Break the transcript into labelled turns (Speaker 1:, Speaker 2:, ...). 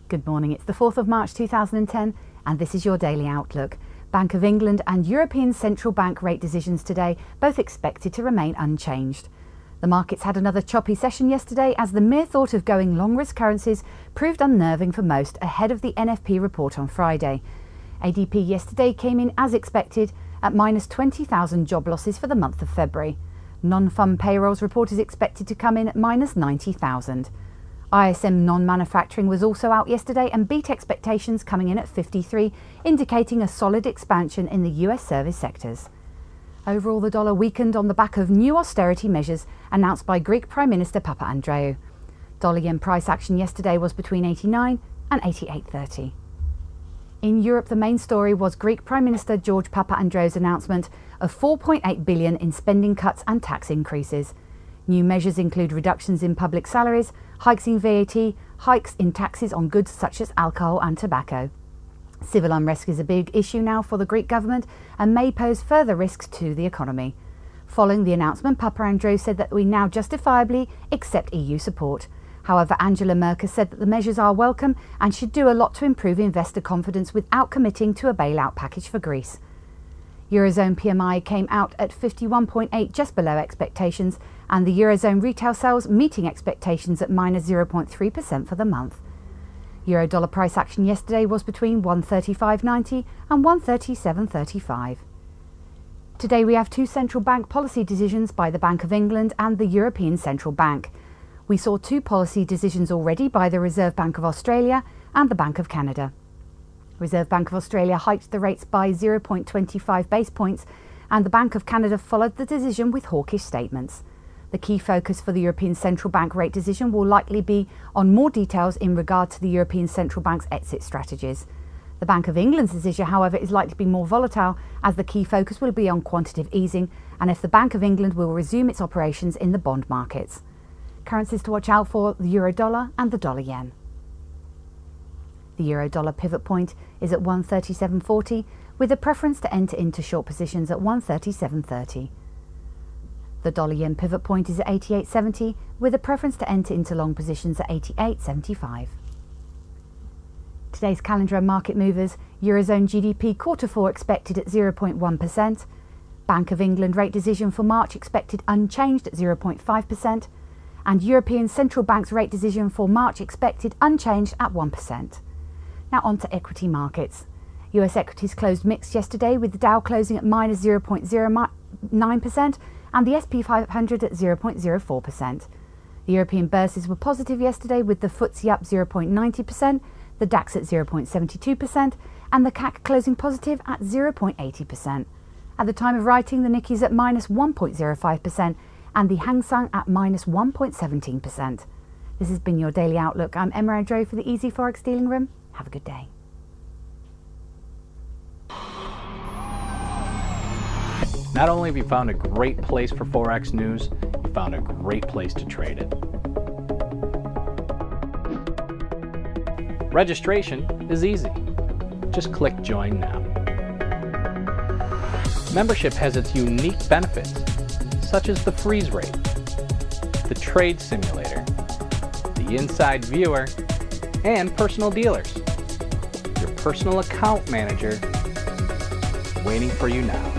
Speaker 1: Good morning, it's the 4th of March 2010 and this is your Daily Outlook. Bank of England and European Central Bank rate decisions today, both expected to remain unchanged. The markets had another choppy session yesterday as the mere thought of going long risk currencies proved unnerving for most ahead of the NFP report on Friday. ADP yesterday came in as expected at minus 20,000 job losses for the month of February. Non-farm payrolls report is expected to come in at minus 90,000. ISM non-manufacturing was also out yesterday and beat expectations, coming in at 53, indicating a solid expansion in the US service sectors. Overall, the dollar weakened on the back of new austerity measures announced by Greek Prime Minister Papandreou. Dollar-yen price action yesterday was between 89 and 88.30. In Europe, the main story was Greek Prime Minister George Papandreou's announcement of 4.8 billion in spending cuts and tax increases. New measures include reductions in public salaries, hikes in VAT, hikes in taxes on goods such as alcohol and tobacco. Civil unrest is a big issue now for the Greek government and may pose further risks to the economy. Following the announcement, Papandreou said that we now justifiably accept EU support. However, Angela Merkel said that the measures are welcome and should do a lot to improve investor confidence without committing to a bailout package for Greece. Eurozone PMI came out at 51.8, just below expectations, and the Eurozone retail sales meeting expectations at minus 0.3% for the month. Euro-dollar price action yesterday was between 135.90 and 137.35. Today we have two central bank policy decisions by the Bank of England and the European Central Bank. We saw two policy decisions already by the Reserve Bank of Australia and the Bank of Canada. Reserve Bank of Australia hiked the rates by 0.25 base points and the Bank of Canada followed the decision with hawkish statements. The key focus for the European Central Bank rate decision will likely be on more details in regard to the European Central Bank's exit strategies. The Bank of England's decision, however, is likely to be more volatile as the key focus will be on quantitative easing and if the Bank of England will resume its operations in the bond markets. Currencies to watch out for: the euro-dollar and the dollar-yen. The euro-dollar pivot point is at 137.40 with a preference to enter into short positions at 137.30. The dollar-yen pivot point is at 88.70 with a preference to enter into long positions at 88.75. Today's calendar and market movers: Eurozone GDP Q4 expected at 0.1%, Bank of England rate decision for March expected unchanged at 0.5%, and European Central Bank's rate decision for March expected unchanged at 1%. Now on to equity markets. US equities closed mixed yesterday with the Dow closing at minus 0.09% and the SP 500 at 0.04%. The European bourses were positive yesterday with the FTSE up 0.90%, the DAX at 0.72% and the CAC closing positive at 0.80%. At the time of writing, the Nikkei's at minus 1.05% and the Hang Seng at minus 1.17%. This has been your Daily Outlook. I'm Emma Andrew for the easy-forex dealing room. Have a good day.
Speaker 2: Not only have you found a great place for Forex news, you found a great place to trade it. Registration is easy. Just click Join Now. Membership has its unique benefits, such as the freeze rate, the trade simulator, the inside viewer, and personal dealers. Your personal account manager waiting for you now.